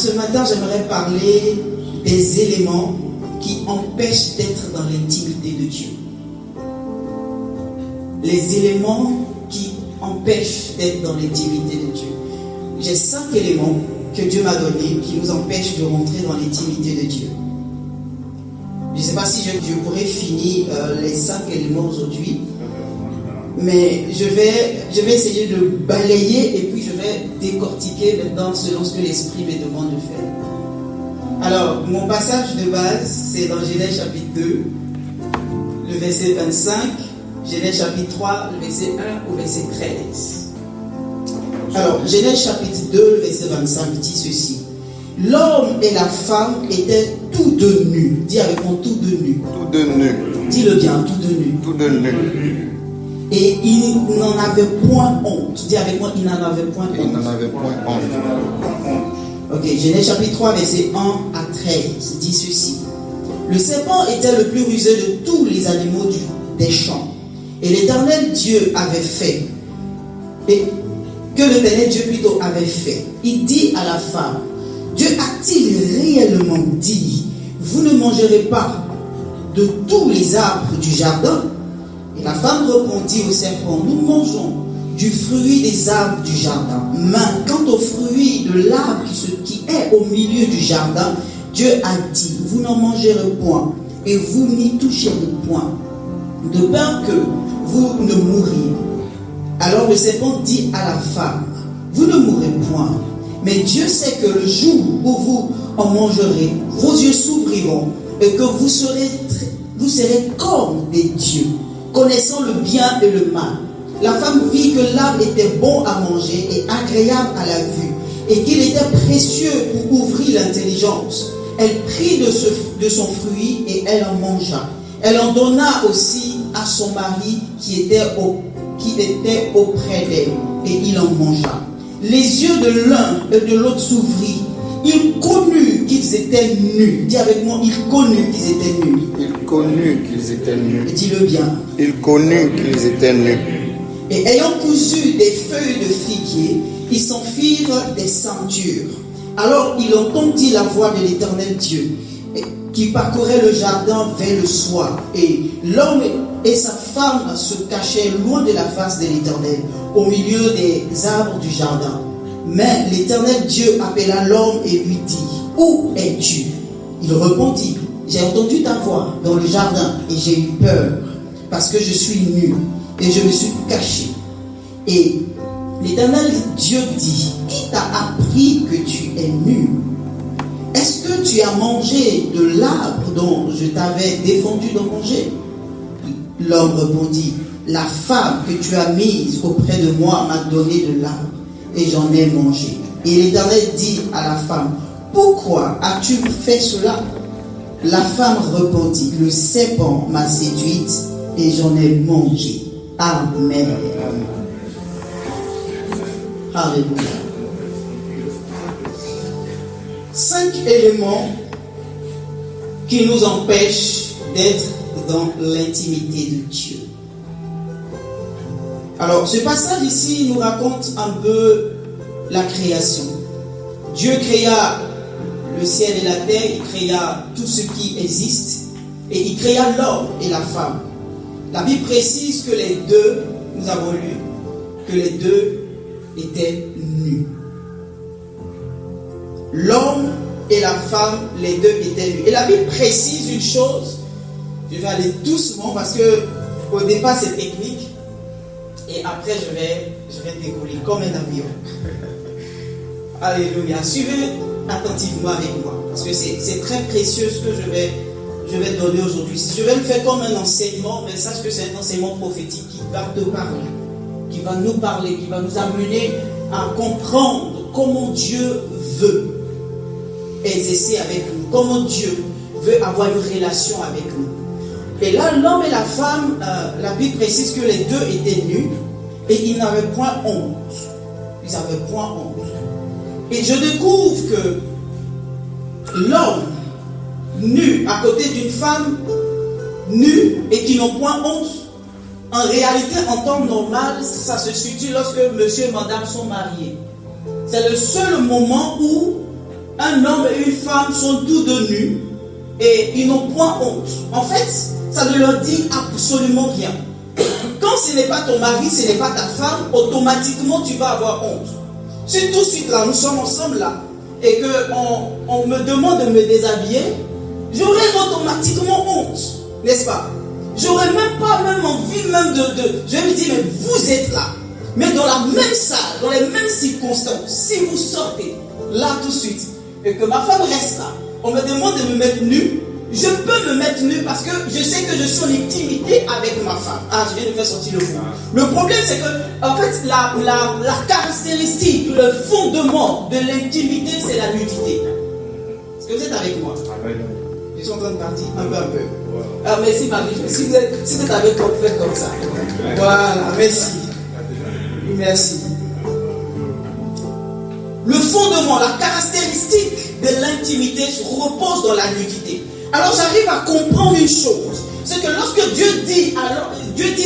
ce matin, j'aimerais parler des éléments qui empêchent d'être dans l'intimité de Dieu. Les éléments qui empêchent d'être dans l'intimité de Dieu. J'ai 5 éléments que Dieu m'a donnés qui nous empêchent de rentrer dans l'intimité de Dieu. Je ne sais pas si je pourrais finir les 5 éléments aujourd'hui, mais je vais essayer de balayer et puis je vais décortiquer maintenant selon ce que l'Esprit me demande de faire. Alors, mon passage de base, c'est dans Genèse chapitre 2, le verset 25, Genèse chapitre 3, le verset 1 au verset 13. Alors, Genèse chapitre 2, le verset 25 dit ceci. L'homme et la femme étaient tous deux nus. Dis avec moi, tous deux nus. Tous deux nus. Dis-le bien, tous deux nus. Tous deux nus. Et ils n'en avaient point honte. Dis avec moi, ils n'en avaient point honte. Ils n'en avaient point honte. Ok, Genèse chapitre 3, verset 1 à 13 dit ceci. Le serpent était le plus rusé de tous les animaux des champs. Et l'Éternel Dieu avait fait. Et que l'Éternel Dieu plutôt avait fait. Il dit à la femme, Dieu a-t-il réellement dit, vous ne mangerez pas de tous les arbres du jardin? Et la femme répondit au serpent, nous mangeons du fruit des arbres du jardin. Mais quant au fruit de l'arbre qui est au milieu du jardin, Dieu a dit, vous n'en mangerez point, et vous n'y toucherez point, de peur que vous ne mouriez. Alors le serpent dit à la femme, vous ne mourrez point, mais Dieu sait que le jour où vous en mangerez, vos yeux s'ouvriront, et que vous serez comme des dieux, connaissant le bien et le mal. La femme vit que l'arbre était bon à manger et agréable à la vue, et qu'il était précieux pour ouvrir l'intelligence. Elle prit de son fruit et elle en mangea. Elle en donna aussi à son mari qui était auprès d'elle, et il en mangea. Les yeux de l'un et de l'autre s'ouvrirent. Ils connurent qu'ils étaient nus. Dis avec moi, ils connurent qu'ils étaient nus. Ils connurent qu'ils étaient nus. Dis-le bien. Ils connurent qu'ils étaient nus. Et ayant cousu des feuilles de figuier, ils s'en firent des ceintures. Alors il entendit la voix de l'Éternel Dieu qui parcourait le jardin vers le soir. Et l'homme et sa femme se cachaient loin de la face de l'Éternel, au milieu des arbres du jardin. Mais l'Éternel Dieu appela l'homme et lui dit, où es-tu? Il répondit, j'ai entendu ta voix dans le jardin et j'ai eu peur, parce que je suis nu et je me suis caché. Et l'Éternel Dieu dit, qui t'a appris que tu es nu? Est-ce que tu as mangé de l'arbre dont je t'avais défendu de manger? L'homme répondit, la femme que tu as mise auprès de moi m'a donné de l'arbre et j'en ai mangé. Et l'Éternel dit à la femme, pourquoi as-tu fait cela? La femme répondit, le serpent m'a séduite et j'en ai mangé. Amen. Alléluia. 5 éléments qui nous empêchent d'être dans l'intimité de Dieu. Alors, ce passage ici nous raconte un peu la création. Dieu créa le ciel et la terre, il créa tout ce qui existe, et il créa l'homme et la femme. La Bible précise que les deux, nous avons lu, que les deux étaient nus. L'homme et la femme, les deux étaient nus. Et la Bible précise une chose, je vais aller doucement parce que au départ c'est technique, et après je vais décoller comme un avion. Alléluia. Suivez attentivement avec moi, parce que c'est très précieux ce que je vais donner aujourd'hui. Je vais le faire comme un enseignement, mais sache que c'est un enseignement prophétique qui va te parler, qui va nous parler, qui va nous amener à comprendre comment Dieu veut exercer avec nous, comment Dieu veut avoir une relation avec nous. Et là, l'homme et la femme, la Bible précise que les deux étaient nus et ils n'avaient point honte. Ils n'avaient point honte. Et je découvre que l'homme nu à côté d'une femme nue et qui n'ont point honte, en réalité, en temps normal, ça se situe lorsque monsieur et madame sont mariés. C'est le seul moment où un homme et une femme sont tous deux nus et ils n'ont point honte. En fait, ça ne leur dit absolument rien. Quand ce n'est pas ton mari, ce n'est pas ta femme, automatiquement tu vas avoir honte. Si tout de suite là, nous sommes ensemble là, et qu'on me demande de me déshabiller, j'aurai automatiquement honte, n'est-ce pas? J'aurais même pas envie je vais me dire, mais vous êtes là. Mais dans la même salle, dans les mêmes circonstances, si vous sortez là tout de suite, et que ma femme reste là, on me demande de me mettre nu, je peux me mettre nu parce que je sais que je suis en intimité avec ma femme. Ah, je viens de faire sortir le mot. Le problème, c'est que, en fait, la caractéristique, le fondement de l'intimité, c'est la nudité. Est-ce que vous êtes avec moi? Je suis en train de partir un peu. Ah, merci Marie. Si vous êtes avec moi, faites comme ça. Voilà, merci. Merci. Le fondement, la caractéristique de l'intimité repose dans la nudité. Alors j'arrive à comprendre une chose, c'est que lorsque Dieu dit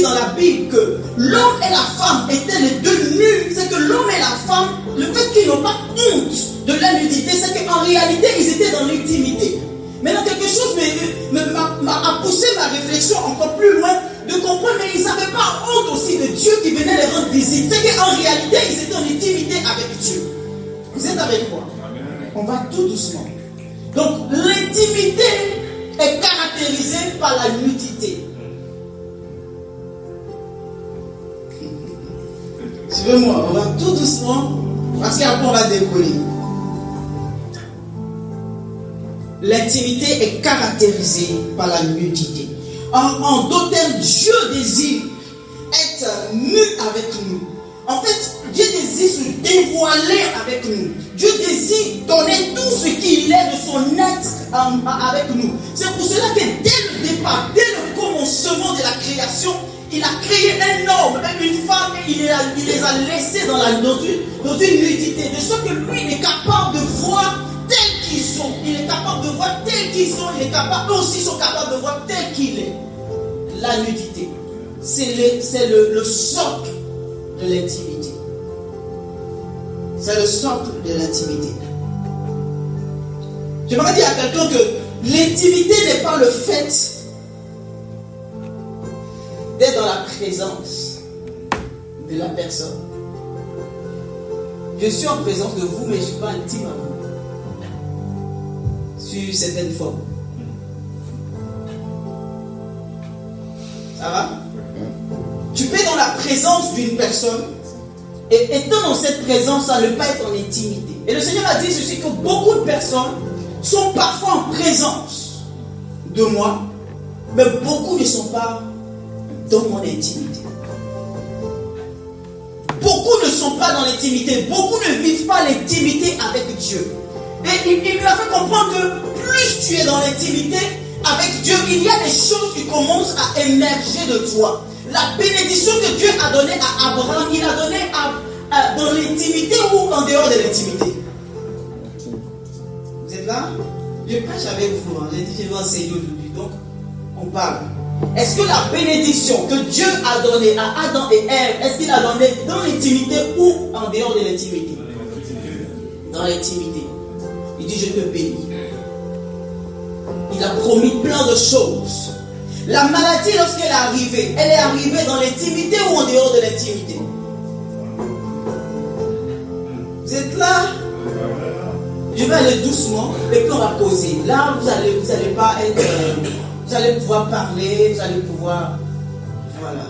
dans la Bible que l'homme et la femme étaient les deux nus, c'est que l'homme et la femme, le fait qu'ils n'ont pas honte de la nudité, c'est qu'en réalité ils étaient dans l'intimité. Maintenant quelque chose m'a poussé ma réflexion encore plus loin de comprendre, mais ils n'avaient pas honte aussi de Dieu qui venait les rendre visite. C'est qu'en réalité ils étaient en intimité avec Dieu. Vous êtes avec moi? On va tout doucement. Donc l'intimité est caractérisée par la nudité. Suivez-moi, on va tout doucement parce qu'après on va décoller. L'intimité est caractérisée par la nudité. En d'autres termes, Dieu désire être nu avec nous. En fait, Dieu désire se dévoiler avec nous. Dieu désire donner tout ce qu'il est de son être avec nous. C'est pour cela que dès le départ, dès le commencement de la création, il a créé un homme et une femme et il les a laissés dans une nudité. De sorte que lui, il est capable de voir tels qu'ils sont. Il est capable de voir tels qu'ils sont. Eux aussi sont capables de voir tel qu'il est. La nudité, c'est le socle de l'intimité. C'est le socle de l'intimité. J'aimerais dire à quelqu'un que l'intimité n'est pas le fait d'être dans la présence de la personne. Je suis en présence de vous, mais je ne suis pas intime à vous. Sur certaines formes. Ça va? Tu peux être dans la présence d'une personne et étant dans cette présence, ça ne pas être en intimité. Et le Seigneur a dit ceci, que beaucoup de personnes sont parfois en présence de moi, mais beaucoup ne sont pas dans mon intimité. Beaucoup ne sont pas dans l'intimité, beaucoup ne vivent pas l'intimité avec Dieu. Et il lui a fait comprendre que plus tu es dans l'intimité avec Dieu, il y a des choses qui commencent à émerger de toi. La bénédiction que Dieu a donnée à Abraham, il a donné dans l'intimité ou en dehors de l'intimité. Vous êtes là? Je prêche avec vous. J'ai dit, je vais enseigner aujourd'hui. Donc, on parle. Est-ce que la bénédiction que Dieu a donnée à Adam et Ève, est-ce qu'il a donné dans l'intimité ou en dehors de l'intimité? Dans l'intimité. Il dit, je te bénis. Il a promis plein de choses. La maladie, lorsqu'elle est arrivée, elle est arrivée dans l'intimité ou en dehors de l'intimité? Vous êtes là? Je vais aller doucement et puis on va poser. Là, vous allez pas être... vous allez pouvoir parler, vous allez pouvoir... Voilà.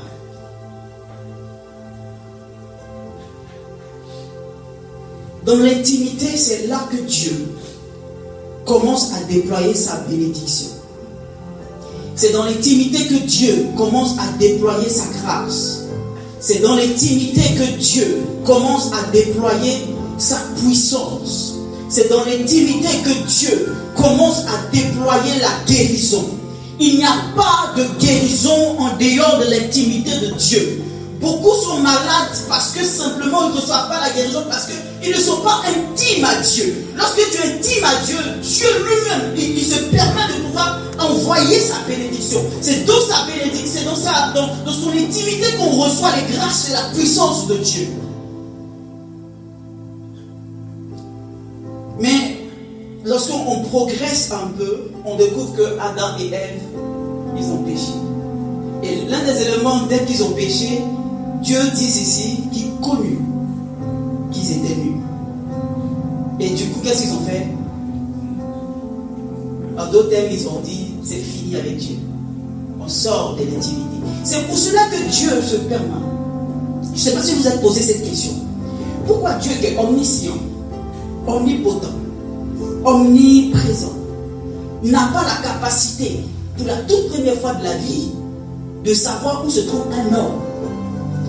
Dans l'intimité, c'est là que Dieu commence à déployer sa bénédiction. C'est dans l'intimité que Dieu commence à déployer sa grâce. C'est dans l'intimité que Dieu commence à déployer sa puissance. C'est dans l'intimité que Dieu commence à déployer la guérison. Il n'y a pas de guérison en dehors de l'intimité de Dieu. Beaucoup sont malades parce que simplement ils ne reçoivent pas la guérison parce qu'ils ne sont pas intimes à Dieu. Lorsque tu es intime à Dieu, Dieu lui-même, il se permet de pouvoir envoyer sa bénédiction. C'est dans sa bénédiction, c'est dans son intimité qu'on reçoit les grâces et la puissance de Dieu. Mais lorsqu'on progresse un peu, on découvre que Adam et Ève, ils ont péché. Et l'un des éléments, dès qu'ils ont péché, Dieu dit ici qu'ils connurent qu'ils étaient nus. Et du coup, qu'est-ce qu'ils ont fait? En d'autres termes, ils ont dit, c'est fini avec Dieu. On sort de l'intimité. C'est pour cela que Dieu se permet. Je ne sais pas si vous êtes posé cette question. Pourquoi Dieu qui est omniscient, omnipotent, omniprésent, n'a pas la capacité, pour la toute première fois de la vie, de savoir où se trouve un homme?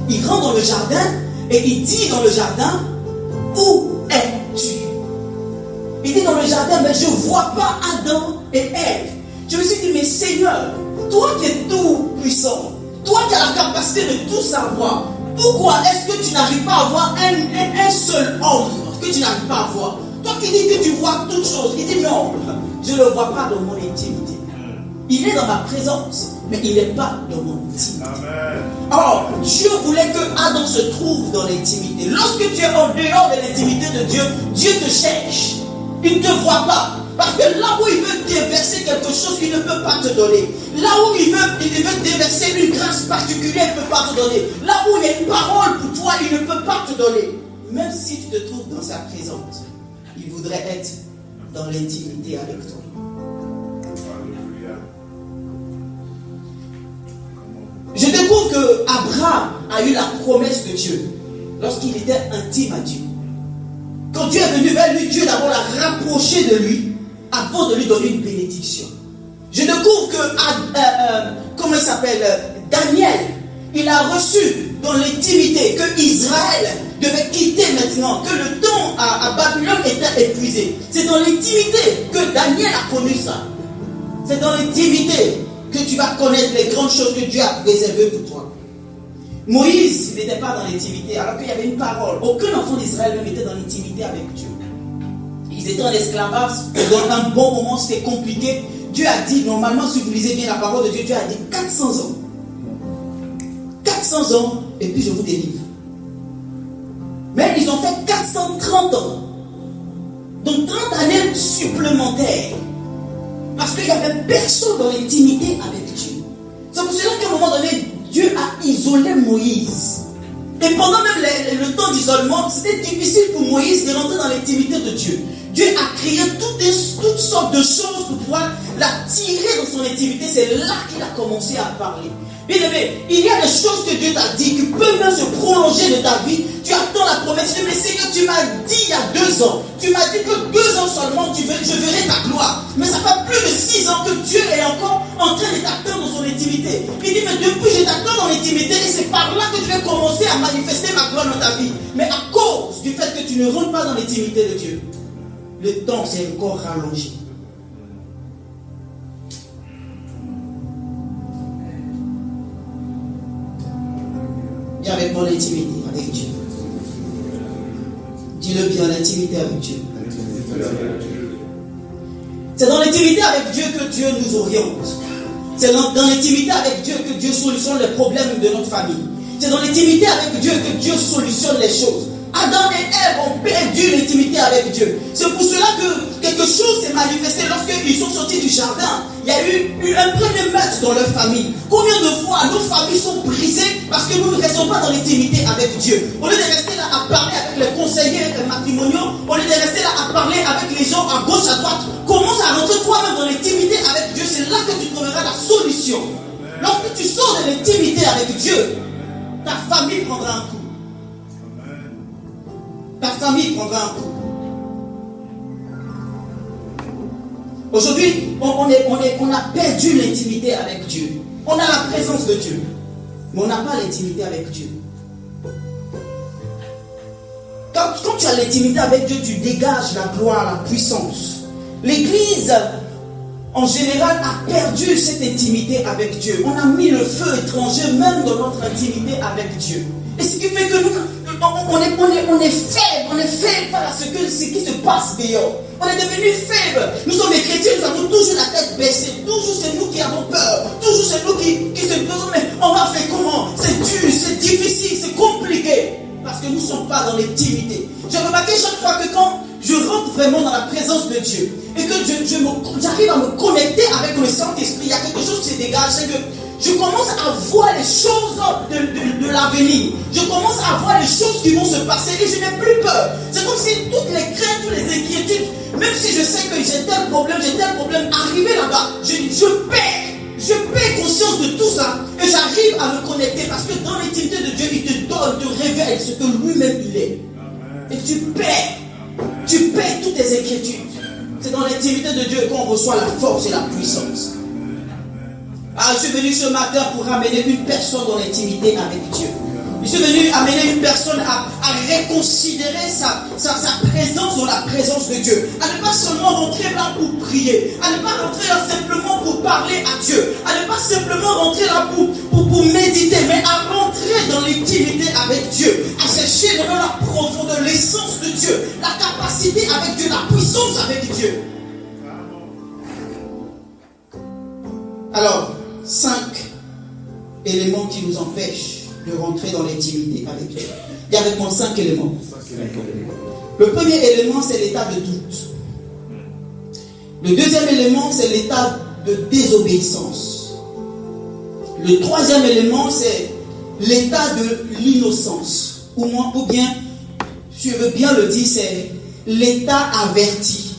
Il rentre dans le jardin et il dit dans le jardin, où es-tu? Il dit dans le jardin, mais je ne vois pas Adam et Ève. Je me suis dit, mais Seigneur, toi qui es tout puissant, toi qui as la capacité de tout savoir, pourquoi est-ce que tu n'arrives pas à voir un seul homme que tu n'arrives pas à voir? Toi qui dis que tu vois toutes choses, il dit non, je ne le vois pas dans mon intimité. Il est dans ma présence, mais il n'est pas dans mon intimité. Amen. Or, Dieu voulait que Adam se trouve dans l'intimité. Lorsque tu es en dehors de l'intimité de Dieu, Dieu te cherche. Il ne te voit pas. Parce que là où il veut déverser quelque chose, il ne peut pas te donner. Là où il veut déverser une grâce particulière, il ne peut pas te donner. Là où il y a une parole pour toi, il ne peut pas te donner. Même si tu te trouves dans sa présence, il voudrait être dans l'intimité avec toi. Je découvre que Abraham a eu la promesse de Dieu lorsqu'il était intime à Dieu. Quand Dieu est venu vers lui, Dieu d'abord l'a rapproché de lui avant de lui donner une bénédiction. Je découvre que, comment il s'appelle, Daniel, il a reçu dans l'intimité que Israël devait quitter maintenant, que le temps à Babylone était épuisé. C'est dans l'intimité que Daniel a connu ça. C'est dans l'intimité que tu vas connaître les grandes choses que Dieu a réservées pour toi. Moïse n'était pas dans l'intimité, alors qu'il y avait une parole. Aucun enfant d'Israël ne était dans l'intimité avec Dieu. Ils étaient en esclavage, dans un bon moment, c'était compliqué. Dieu a dit, normalement, si vous lisez bien la parole de Dieu, Dieu a dit 400 ans. 400 ans, et puis je vous délivre. Mais ils ont fait 430 ans. Donc 30 années supplémentaires. Parce qu'il n'y avait personne dans l'intimité avec Dieu. C'est pour cela qu'à un moment donné, Dieu a isolé Moïse. Et pendant même le temps d'isolement, c'était difficile pour Moïse de rentrer dans l'intimité de Dieu. Dieu a créé toutes sortes de choses pour pouvoir la tirer dans son intimité. C'est là qu'il a commencé à parler. Bien aimé, il y a des choses que Dieu t'a dit qui peuvent même se prolonger de ta vie. Tu attends la promesse. Tu dis, mais Seigneur, tu m'as dit il y a 2 ans. Tu m'as dit que 2 ans seulement, je verrai ta gloire. Mais ça fait plus de 6 ans que Dieu est encore en train de t'attendre dans son intimité. Il dit, mais depuis, je t'attends dans l'intimité et c'est par là que je vais commencer à manifester ma gloire dans ta vie. Mais à cause du fait que tu ne rentres pas dans l'intimité de Dieu, le temps s'est encore rallongé. Viens avec mon intimité avec Dieu. Dis-le bien, l'intimité avec Dieu. C'est dans l'intimité avec Dieu que Dieu nous oriente. C'est dans l'intimité avec Dieu que Dieu solutionne les problèmes de notre famille. C'est dans l'intimité avec Dieu que Dieu solutionne les choses. Adam et Ève ont perdu l'intimité avec Dieu. C'est pour cela que quelque chose s'est manifesté lorsqu'ils sont sortis du jardin. Il y a eu un premier meurtre dans leur famille. Combien de fois nos familles sont brisées parce que nous ne restons pas dans l'intimité avec Dieu. Au lieu de rester là à parler avec les conseillers matrimoniaux, au lieu de rester là à parler avec les gens à gauche, à droite, commence à rentrer toi-même dans l'intimité avec Dieu. C'est là que tu trouveras la solution. Lorsque tu sors de l'intimité avec Dieu, ta famille prendra un coup. Ta famille prendra un coup. Aujourd'hui, on a perdu l'intimité avec Dieu. On a la présence de Dieu, mais on n'a pas l'intimité avec Dieu. Quand tu as l'intimité avec Dieu, tu dégages la gloire, la puissance. L'Église, en général, a perdu cette intimité avec Dieu. On a mis le feu étranger même dans notre intimité avec Dieu. Et ce qui fait que nous, on est faible par ce qui se passe dehors. On est devenus faibles. Nous sommes des chrétiens, nous avons toujours la tête baissée. Toujours c'est nous qui avons peur. Toujours c'est nous qui se disons, mais on va faire comment? C'est dur, c'est difficile, c'est compliqué. Parce que nous ne sommes pas dans l'intimité. J'ai remarqué chaque fois que quand je je rentre vraiment dans la présence de Dieu et que j'arrive à me connecter avec le Saint-Esprit, il y a quelque chose qui se dégage, c'est que je commence à voir les choses de l'avenir. Je commence à voir les choses qui vont se passer et je n'ai plus peur. C'est comme si toutes les craintes, toutes les inquiétudes, même si je sais que j'ai tel problème, arrivé là-bas, je perds conscience de tout ça et j'arrive à me connecter parce que dans l'intimité de Dieu, il te donne, te révèle ce que lui-même il est. Et tu perds toutes tes inquiétudes. C'est dans l'intimité de Dieu qu'on reçoit la force et la puissance. Ah, je suis venu ce matin pour amener une personne dans l'intimité avec Dieu. Je suis venu amener une personne à reconsidérer sa présence dans la présence de Dieu. À ne pas seulement rentrer là pour prier. À ne pas rentrer là simplement pour parler à Dieu. À ne pas simplement rentrer là pour méditer. Mais à rentrer dans l'intimité avec Dieu. À chercher vraiment la profondeur, l'essence de Dieu. La capacité avec Dieu, la puissance avec Dieu. Alors, 5 éléments qui nous empêchent de rentrer dans l'intimité avec Dieu. Il y a avec moi 5 éléments. Le premier élément, c'est l'état de doute. Le deuxième élément, c'est l'état de désobéissance. Le troisième élément, c'est l'état de l'innocence. Ou bien, si je veux bien le dire, c'est l'état averti.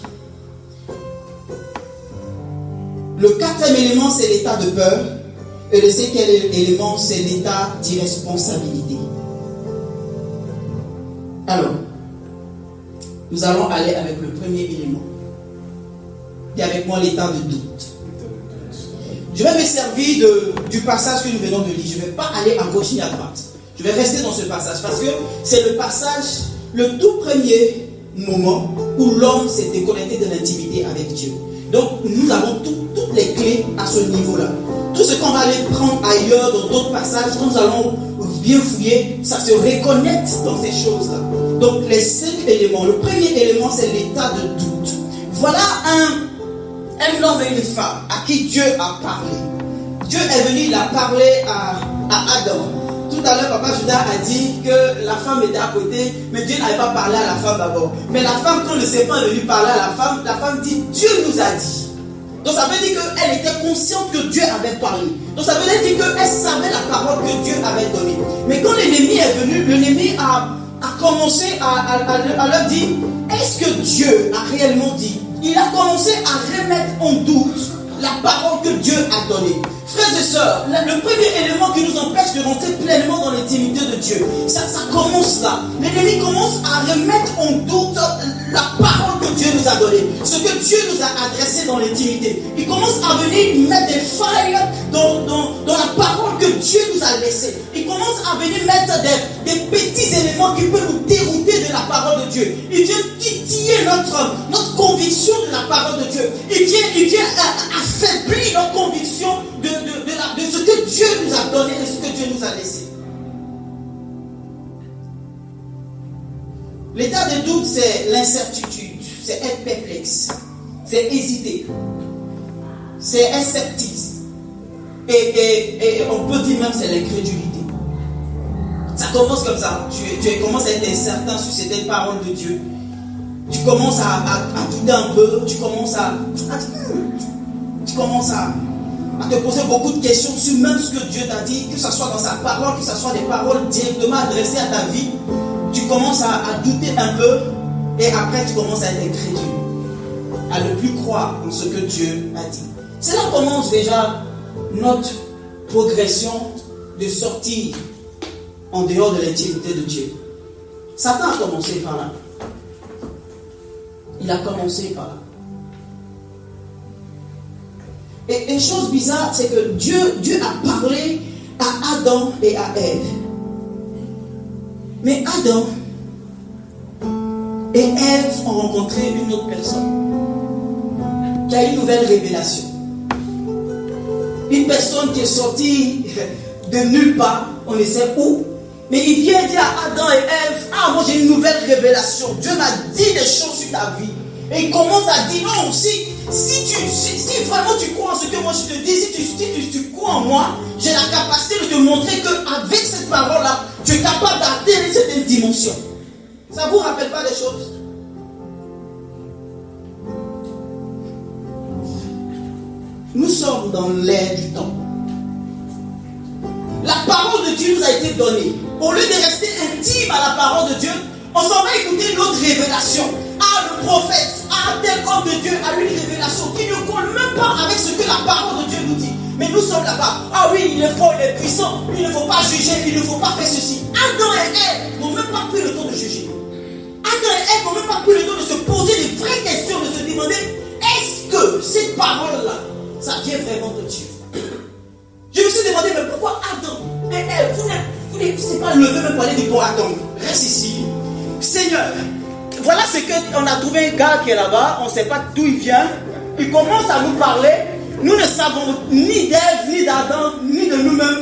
Le quatrième élément, c'est l'état de peur. Et le cinquième élément, c'est l'état d'irresponsabilité. Alors, nous allons aller avec le premier élément. Et avec moi, l'état de doute. Je vais me servir du passage que nous venons de lire. Je ne vais pas aller à gauche ni à droite. Je vais rester dans ce passage parce que c'est le passage, le tout premier moment où l'homme s'est déconnecté de l'intimité avec Dieu. Donc, nous avons toutes les clés à ce niveau-là. Tout ce qu'on va aller prendre ailleurs, dans d'autres passages, quand nous allons bien fouiller, ça se reconnecte dans ces choses-là. Donc, les 5 éléments. Le premier élément, c'est l'état de doute. Voilà un homme et une femme à qui Dieu a parlé. Dieu est venu, il a parlé à Adam. Tout à l'heure, Papa Judas a dit que la femme était à côté, mais Dieu n'avait pas parlé à la femme d'abord. Mais la femme, quand le serpent est venu parler à la femme dit, Dieu nous a dit. Donc ça veut dire qu'elle était consciente que Dieu avait parlé. Donc ça veut dire qu'elle savait la parole que Dieu avait donnée. Mais quand l'ennemi est venu, l'ennemi a commencé à leur dire, est-ce que Dieu a réellement dit? Il a commencé à remettre en doute la parole que Dieu a donnée. Frères et sœurs, le premier élément qui nous empêche de rentrer pleinement dans l'intimité de Dieu, ça commence là. L'ennemi commence à remettre en doute la parole que Dieu nous a donnée, ce que Dieu nous a adressé dans l'intimité. Il commence à venir mettre des failles dans la parole que Dieu nous a laissée. Il commence à venir mettre des petits éléments qui peuvent nous dérouter de la parole de Dieu. Il vient titiller notre conviction de la parole de Dieu. Il vient affaiblir notre conviction de ce que Dieu nous a donné et ce que Dieu nous a laissé. L'état de doute, c'est l'incertitude, c'est être perplexe, c'est hésiter, c'est être sceptique. Et on peut dire même c'est l'incrédulité. Ça commence comme ça. Tu commences à être incertain sur certaines paroles de Dieu. Tu commences à douter un peu, tu commences à te poser beaucoup de questions sur même ce que Dieu t'a dit, que ce soit dans sa parole, que ce soit des paroles directement adressées à ta vie. Tu commences à douter un peu et après tu commences à être incrédule, à ne plus croire en ce que Dieu a dit. C'est là commence déjà notre progression de sortir en dehors de l'intimité de Dieu. Satan a commencé par là. Il a commencé par là. Et chose bizarre, c'est que Dieu a parlé à Adam et à Ève. Mais Adam et Ève ont rencontré une autre personne qui a une nouvelle révélation. Une personne qui est sortie de nulle part, on ne sait où, mais il vient dire à Adam et Ève, ah moi j'ai une nouvelle révélation, Dieu m'a dit des choses sur ta vie. Et il commence à dire, non, si vraiment tu crois en ce que moi je te dis, si tu crois en moi, j'ai la capacité de te montrer qu'avec cette parole-là, tu es capable d'atteindre cette dimension. Ça ne vous rappelle pas des choses? nous sommes dans l'ère du temps. La parole de Dieu nous a été donnée. Au lieu de rester intime à la parole de Dieu, on s'en va écouter notre révélation. Ah, le prophète, ah, tel homme de Dieu a une révélation qui ne colle même pas avec ce que la parole de Dieu nous dit. Mais nous sommes là-bas. Ah oui, il est fort, il est puissant. Il ne faut pas juger, il ne faut pas faire ceci. Adam et Ève n'ont même pas pris le temps de juger. Adam et Ève n'ont même pas pris le temps de se poser des vraies questions, de se demander, est-ce que cette parole-là, ça vient vraiment de Dieu? Je me suis demandé, mais pourquoi Adam et Ève, vous n'êtes pas levé même pour aller dire, bon, Adam, reste ici. Seigneur, voilà ce qu'on a trouvé un gars qui est là-bas, on ne sait pas d'où il vient. Il commence à nous parler. Nous ne savons ni d'Ève, ni d'Adam, ni de nous-mêmes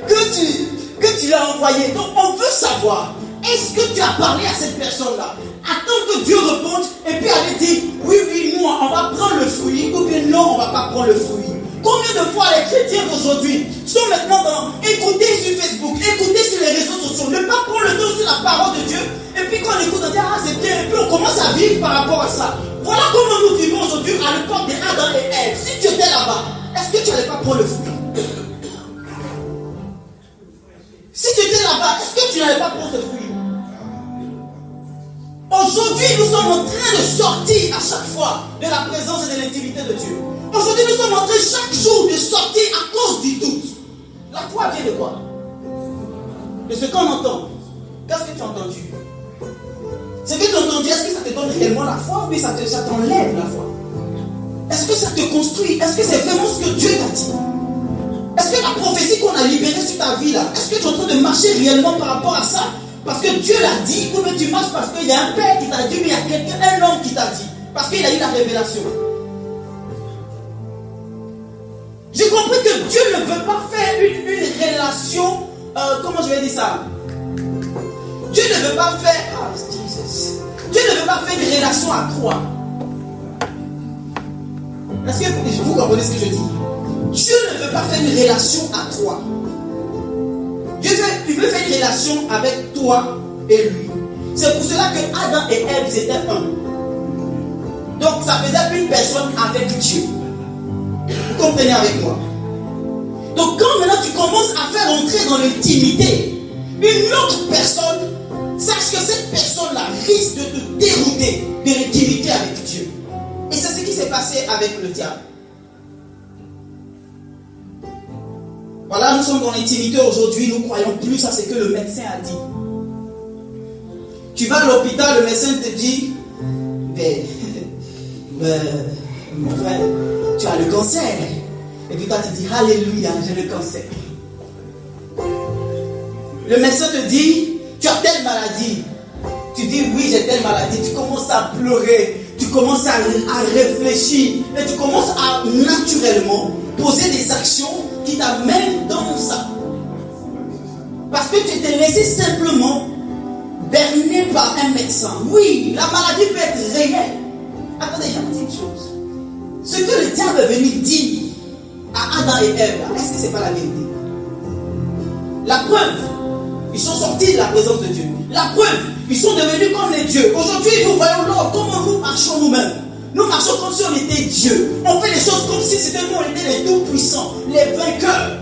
que tu l'as envoyé. Donc on veut savoir, est-ce que tu as parlé à cette personne-là? Attends que Dieu réponde et puis aller dire, oui, nous, on va prendre le fruit, ou bien non, on ne va pas prendre le fruit. Combien de fois les chrétiens d'aujourd'hui sont maintenant dans écouter sur Facebook, écouter sur les réseaux sociaux, ne pas prendre le temps sur la parole de Dieu, et puis quand on écoute, on dit, ah c'est bien, et puis on commence à vivre par rapport à ça. Voilà comment nous vivons aujourd'hui à l'époque d'Adam et Ève. Si tu étais là-bas, est-ce que tu n'allais pas prendre le fruit? Si tu étais là-bas, est-ce que tu n'allais pas prendre ce fruit? Aujourd'hui, nous sommes en train de sortir à chaque fois de la présence et de l'intimité de Dieu. Aujourd'hui, nous sommes en train chaque jour de sortir à cause du doute. La foi vient de quoi? De ce qu'on entend. Qu'est-ce que tu as entendu? Ce que tu as entendu, est-ce que ça te donne réellement la foi ou ça t'enlève la foi? Est-ce que ça te construit? Est-ce que c'est vraiment ce que Dieu t'a dit? Est-ce que la prophétie qu'on a libérée sur ta vie là, est-ce que tu es en train de marcher réellement par rapport à ça? Parce que Dieu l'a dit, ou bien tu marches parce qu'il y a un père qui t'a dit, mais il y a quelqu'un, un homme qui t'a dit. Parce qu'il a eu la révélation. J'ai compris que Dieu ne veut pas faire une relation, comment je vais dire ça? Dieu ne veut pas faire, Dieu ne veut pas faire une relation à trois. Est-ce que vous comprenez ce que je dis? Dieu ne veut pas faire une relation à trois. Dieu veut faire une relation avec toi et lui. C'est pour cela que Adam et Ève étaient un. Donc ça faisait une personne avec Dieu. Vous comprenez avec moi? Donc quand maintenant tu commences à faire entrer dans l'intimité une autre personne, sache que cette personne-là risque de te dérouter de l'intimité avec Dieu. Et c'est ce qui s'est passé avec le diable. Voilà, nous sommes dans l'intimité aujourd'hui, nous croyons plus à ce que le médecin a dit. Tu vas à l'hôpital, le médecin te dit, mon frère, tu as le cancer. Et puis toi tu dis, alléluia, j'ai le cancer. Le médecin te dit, tu as telle maladie. Tu dis, oui, j'ai telle maladie. Tu commences à pleurer, tu commences à réfléchir, et tu commences à naturellement poser des actions qui t'amènent dans ça. Parce que tu t'es laissé simplement berner par un médecin. Oui, la maladie peut être réelle. Attendez, j'ai une petite chose. Ce que le diable est venu dire à Adam et Ève, est-ce que ce n'est pas la vérité? La preuve, ils sont sortis de la présence de Dieu. La preuve, ils sont devenus comme les dieux. Aujourd'hui, nous voyons l'ordre, comment nous marchons nous-mêmes. Nous marchons comme si on était Dieu. On fait les choses comme si c'était nous, on était les tout-puissants, les vainqueurs.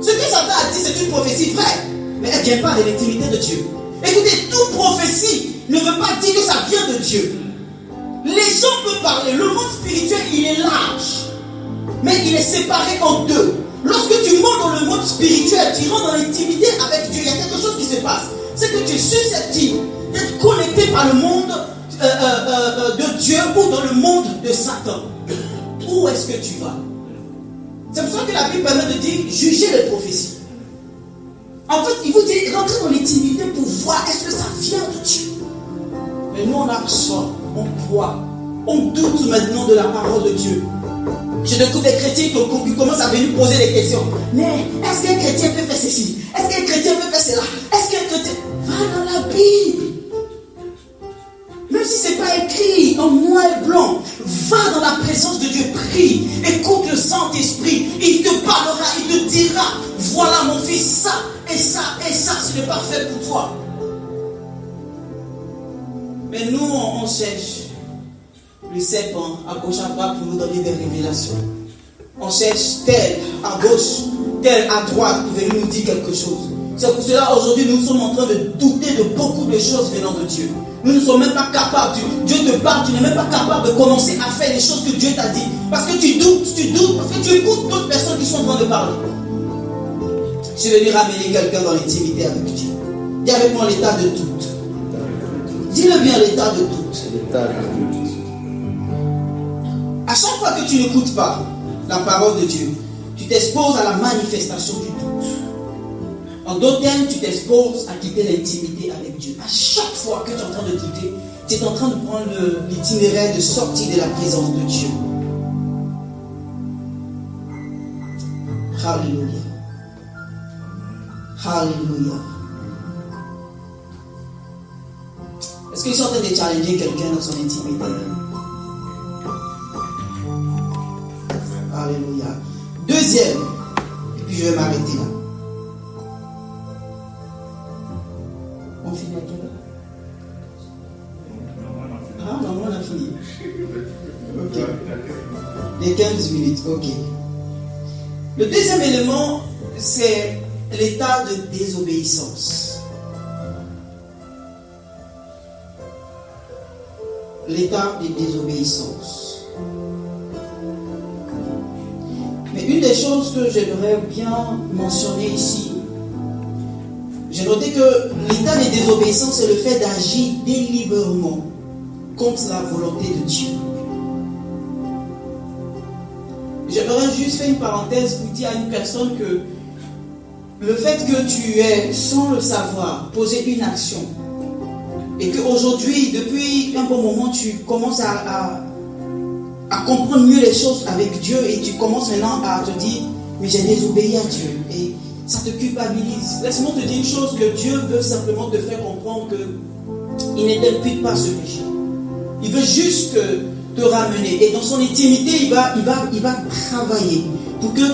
Ce que Satan a dit, c'est une prophétie vraie, mais elle ne vient pas de l'intimité de Dieu. Écoutez, toute prophétie ne veut pas dire que ça vient de Dieu. Les gens peuvent parler. Le monde spirituel, il est large, mais il est séparé en deux. Lorsque tu montes dans le monde spirituel, tu rentres dans l'intimité avec Dieu, il y a quelque chose qui se passe. C'est que tu es susceptible d'être connecté par le monde de Dieu ou dans le monde de Satan. Où est-ce que tu vas? C'est pour ça que la Bible permet de dire juger les prophéties. En fait, il vous dit rentrer dans l'intimité pour voir est-ce que ça vient de Dieu. Mais nous on absorbe, on croit, on doute maintenant de la parole de Dieu. Je découvre des chrétiens qui commencent à venir poser des questions. Mais est-ce qu'un chrétien peut faire ceci? Est-ce qu'un chrétien peut faire cela? Est-ce qu'un chrétien... Va dans la Bible. Même si ce n'est pas écrit en noir et blanc, va dans la présence de Dieu, prie, écoute le Saint-Esprit, il te parlera, il te dira, voilà mon fils, ça, et ça, ce n'est pas fait pour toi. Mais nous, on cherche le serpent à gauche à droite pour nous donner des révélations. On cherche tel à gauche, tel à droite pour venir nous dire quelque chose. C'est pour cela aujourd'hui nous sommes en train de douter de beaucoup de choses venant de Dieu. Nous ne sommes même pas capables. Dieu te parle, tu n'es même pas capable de commencer à faire les choses que Dieu t'a dit. Parce que tu doutes, parce que tu écoutes d'autres personnes qui sont en train de parler. Je vais venir ramener quelqu'un dans l'intimité avec Dieu. Dis avec moi l'état de doute. Dis-le bien, l'état de doute. L'état de doute. À chaque fois que tu n'écoutes pas la parole de Dieu, tu t'exposes à la manifestation du doute. En d'autres termes, tu t'exposes à quitter l'intimité avec Dieu. À chaque fois que tu es en train de douter, tu es en train de prendre l'itinéraire de sortir de la présence de Dieu. Alléluia. Alléluia. Est-ce qu'ils sont en train de challenger quelqu'un dans son intimité? Alléluia. Deuxième, et puis je vais m'arrêter là. On finit à quelle heure? Ah, non, on a fini. Ok. Les 15 minutes, ok. Le deuxième élément, c'est l'état de désobéissance. L'état de désobéissance. Mais une des choses que j'aimerais bien mentionner ici, j'ai noté que l'état de désobéissance, c'est le fait d'agir délibérément contre la volonté de Dieu. J'aimerais juste faire une parenthèse pour dire à une personne que le fait que tu aies, sans le savoir, posé une action et qu'aujourd'hui, depuis un bon moment, tu commences à comprendre mieux les choses avec Dieu et tu commences maintenant à te dire, mais j'ai désobéi à Dieu et ça te culpabilise. Laisse-moi te dire une chose, que Dieu veut simplement te faire comprendre qu'il ne t'impute pas ce péché. Il veut juste te ramener et dans son intimité, il va travailler pour que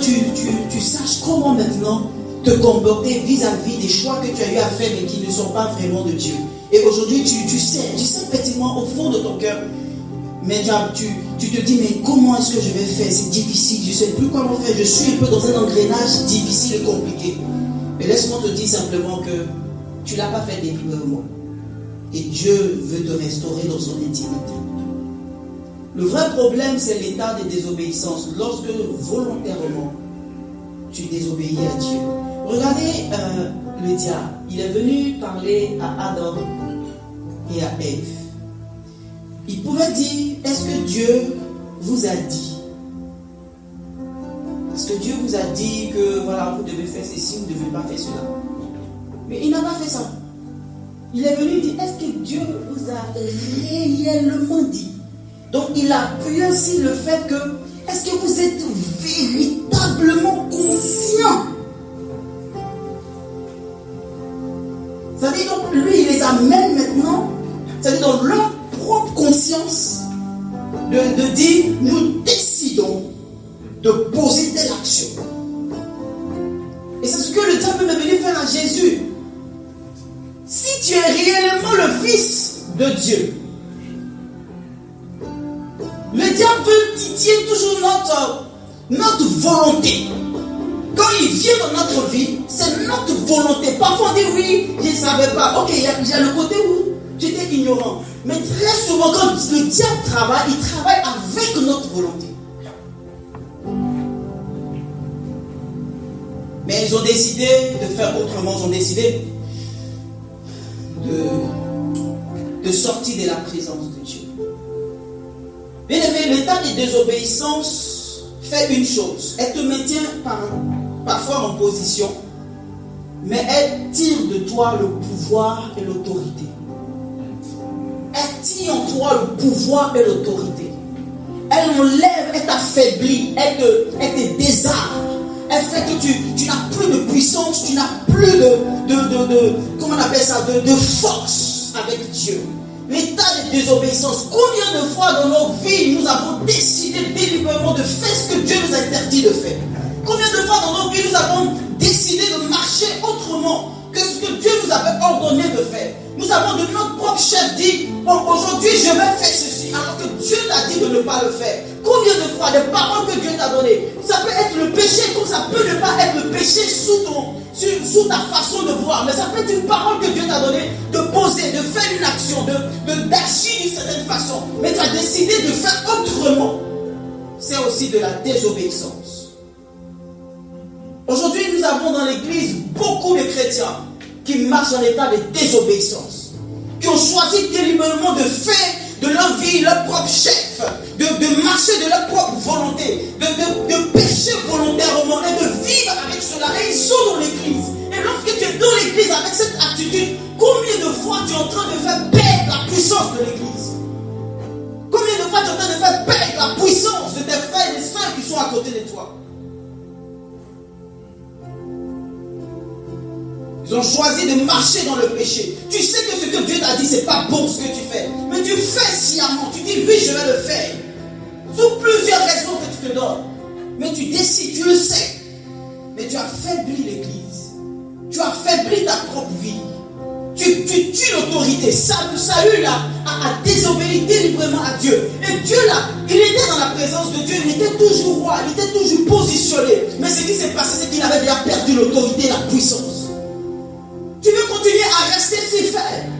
tu saches comment maintenant te comporter vis-à-vis des choix que tu as eu à faire mais qui ne sont pas vraiment de Dieu. Et aujourd'hui, tu sais pertinemment au fond de ton cœur, mais tu te dis, mais comment est-ce que je vais faire? C'est difficile, je ne sais plus comment faire, je suis un peu dans un engrenage difficile et compliqué. Mais laisse-moi te dire simplement que tu ne l'as pas fait délibérément. Et Dieu veut te restaurer dans son intimité. Le vrai problème, c'est l'état de désobéissance. Lorsque volontairement, tu désobéis à Dieu. Regardez le diable. Il est venu parler à Adam et à Ève. Il pouvait dire, est-ce que Dieu vous a dit? Est-ce que Dieu vous a dit que voilà, vous devez faire ceci, vous ne devez pas faire cela? Mais il n'a pas fait ça. Il est venu dire, est-ce que Dieu vous a réellement dit? Donc il a appuyé aussi le fait que, est-ce que vous êtes véritablement conscient? C'est-à-dire, donc lui, il les amène maintenant, c'est-à-dire dans leur propre conscience, de dire, nous décidons de poser telle action. Et c'est ce que le diable est venu faire à Jésus. Si tu es réellement le Fils de Dieu, le diable veut titiller toujours notre volonté. Quand il vient dans notre vie, c'est notre volonté. Parfois on dit oui, je ne savais pas. Ok, il y a le côté où tu étais ignorant. Mais très souvent, quand le diable travaille, il travaille avec notre volonté. Mais ils ont décidé de faire autrement. Ils ont décidé de sortir de la présence de Dieu. Bien aimé, l'état de désobéissance fait une chose. Elle te maintient parfois en position, mais elle tire de toi le pouvoir et l'autorité. Elle tire en toi le pouvoir et l'autorité. Elle enlève, elle t'affaiblit, elle te désarme. Elle fait que tu n'as plus de puissance, tu n'as plus comment on appelle ça, de force avec Dieu. L'état de désobéissance, combien de fois dans nos vies nous avons décidé délibérément de faire ce que Dieu nous a interdit de faire? Combien de fois dans nos vies nous avons décidé de marcher autrement que ce que Dieu nous avait ordonné de faire? Nous avons de notre propre chef dit, bon, aujourd'hui je vais faire ceci. alors que Dieu t'a dit de ne pas le faire? Combien de fois des paroles que Dieu t'a données, ça peut être le péché comme ça peut ne pas être le péché sous ta façon de voir, mais ça peut être une parole que Dieu t'a donnée de poser, de faire une action, d'agir d'une certaine façon, mais tu as décidé de faire autrement. C'est aussi de la désobéissance. Aujourd'hui, nous avons dans l'église beaucoup de chrétiens qui marchent en état de désobéissance, qui ont choisi délibérément de faire de leur vie leur propre chef, de marcher de leur propre volonté, de pécher volontairement et de vivre avec cela. Et ils sont dans l'église. Et lorsque tu es dans l'église avec cette attitude, combien de fois tu es en train de faire perdre la puissance de l'église? Combien de fois tu es en train de faire perdre la puissance de tes frères et des sœurs qui sont à côté de toi? Ils ont choisi de marcher dans le péché. Tu sais que ce que Dieu t'a dit, c'est pas bon ce que tu fais. Mais tu fais sciemment. Tu dis oui, je vais le faire. Sous plusieurs raisons que tu te donnes. Mais tu décides, tu le sais. Mais tu affaiblis l'église. Tu affaiblis ta propre vie. Tu tues l'autorité. Saül a désobéi délibérément à Dieu. Et Dieu là, il était dans la présence de Dieu. Il était toujours roi. Il était toujours positionné. Mais ce qui s'est passé, c'est qu'il avait déjà perdu l'autorité et la puissance. Tu veux continuer à rester si faible.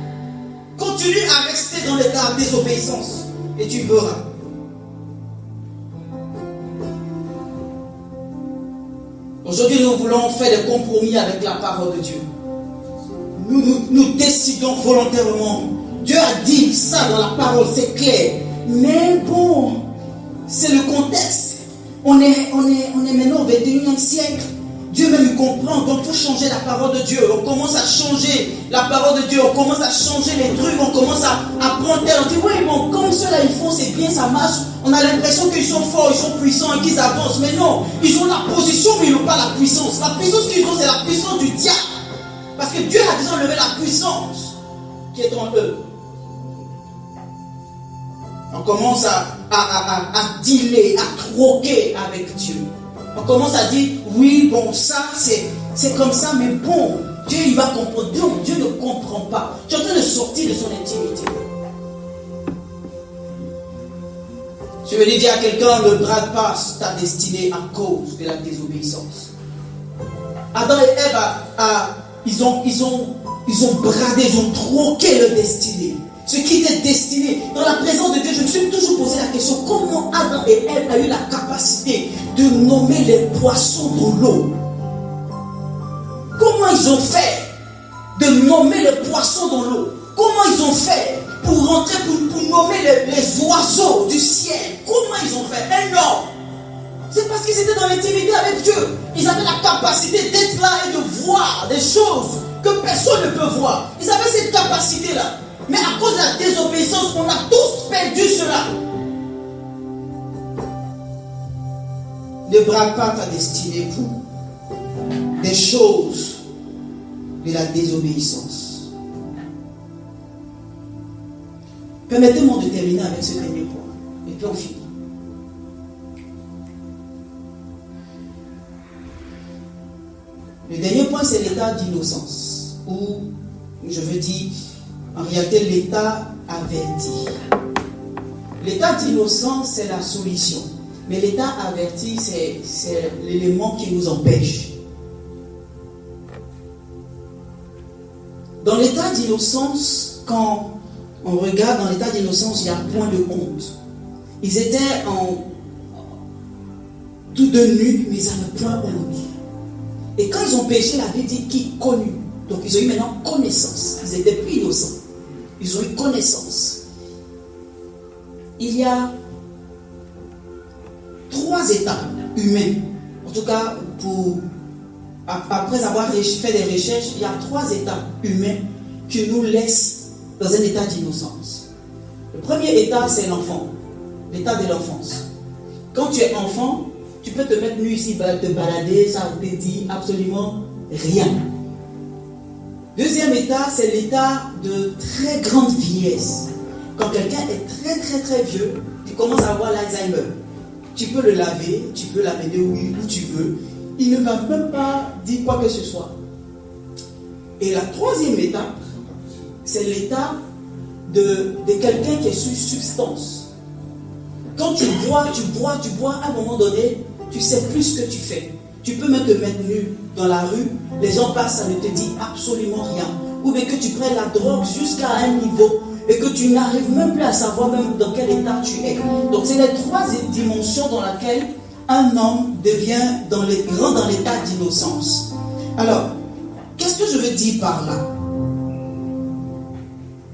Continue à rester dans l'état de désobéissance. Et tu verras. Aujourd'hui, nous voulons faire des compromis avec la parole de Dieu. Nous décidons volontairement. Dieu a dit ça dans la parole, c'est clair. Mais bon, c'est le contexte. On est maintenant au 21e siècle. Dieu même comprend, donc il faut changer la parole de Dieu. On commence à changer la parole de Dieu, on commence à changer les trucs, on commence à prendre terre. On dit, oui, bon, comme ceux-là ils font, c'est bien, ça marche. On a l'impression qu'ils sont forts, ils sont puissants et qu'ils avancent. Mais non, ils ont la position, mais ils n'ont pas la puissance. La puissance qu'ils ont, c'est la puissance du diable. Parce que Dieu a déjà enlevé la puissance qui est en eux. On commence à dealer, à troquer avec Dieu. On commence à dire, oui, bon, ça, c'est comme ça, mais bon, Dieu, il va comprendre. Non, Dieu ne comprend pas. Tu es en train de sortir de son intimité. Je veux dire à quelqu'un, ne brade pas ta destinée à cause de la désobéissance. Adam et Ève, ils ont bradé, ils ont troqué leur destinée. Ce qui était destiné. Dans la présence de Dieu, je me suis toujours posé la question, comment Adam et Ève ont eu la capacité de nommer les poissons dans l'eau? Comment ils ont fait de nommer les poissons dans l'eau? Comment ils ont fait pour rentrer, pour nommer les oiseaux du ciel? Comment ils ont fait? Énorme. C'est parce qu'ils étaient dans l'intimité avec Dieu. Ils avaient la capacité d'être là et de voir des choses que personne ne peut voir. Ils avaient cette capacité-là. Mais à cause de la désobéissance, on a tous perdu cela. Ne brade pas ta destinée pour des choses de la désobéissance. Permettez-moi de terminer avec ce dernier point. Et puis on finit. Le dernier point, c'est l'état d'innocence. Ou, je veux dire, en réalité, l'état averti. L'état d'innocence, c'est la solution. Mais l'état averti, c'est l'élément qui nous empêche. Dans l'état d'innocence, quand on regarde dans l'état d'innocence, il y a point de honte. Ils étaient tout de nus, mais ils n'avaient point honte. Et quand ils ont péché, la Bible dit qu'ils connurent. Donc ils ont eu maintenant connaissance. Ils étaient plus innocents. Ils ont eu connaissance. Il y a 3 états humains. En tout cas, après avoir fait des recherches, il y a 3 états humains qui nous laissent dans un état d'innocence. Le premier état, c'est l'enfant. L'état de l'enfance. Quand tu es enfant, tu peux te mettre nu ici, te balader, ça ne te dit absolument rien. Deuxième état, c'est l'état de très grande vieillesse. Quand quelqu'un est très très très vieux, tu commences à avoir l'Alzheimer. Tu peux le laver, tu peux l'amener où tu veux. Il ne va même pas dire quoi que ce soit. Et la troisième étape, c'est l'état de quelqu'un qui est sous substance. Quand tu bois, à un moment donné, tu sais plus ce que tu fais. Tu peux même te mettre nu dans la rue, les gens passent, ça ne te dit absolument rien. Ou bien que tu prennes la drogue jusqu'à un niveau et que tu n'arrives même plus à savoir même dans quel état tu es. Donc c'est les trois dimensions dans lesquelles un homme rentre dans l'état d'innocence. Alors, qu'est-ce que je veux dire par là?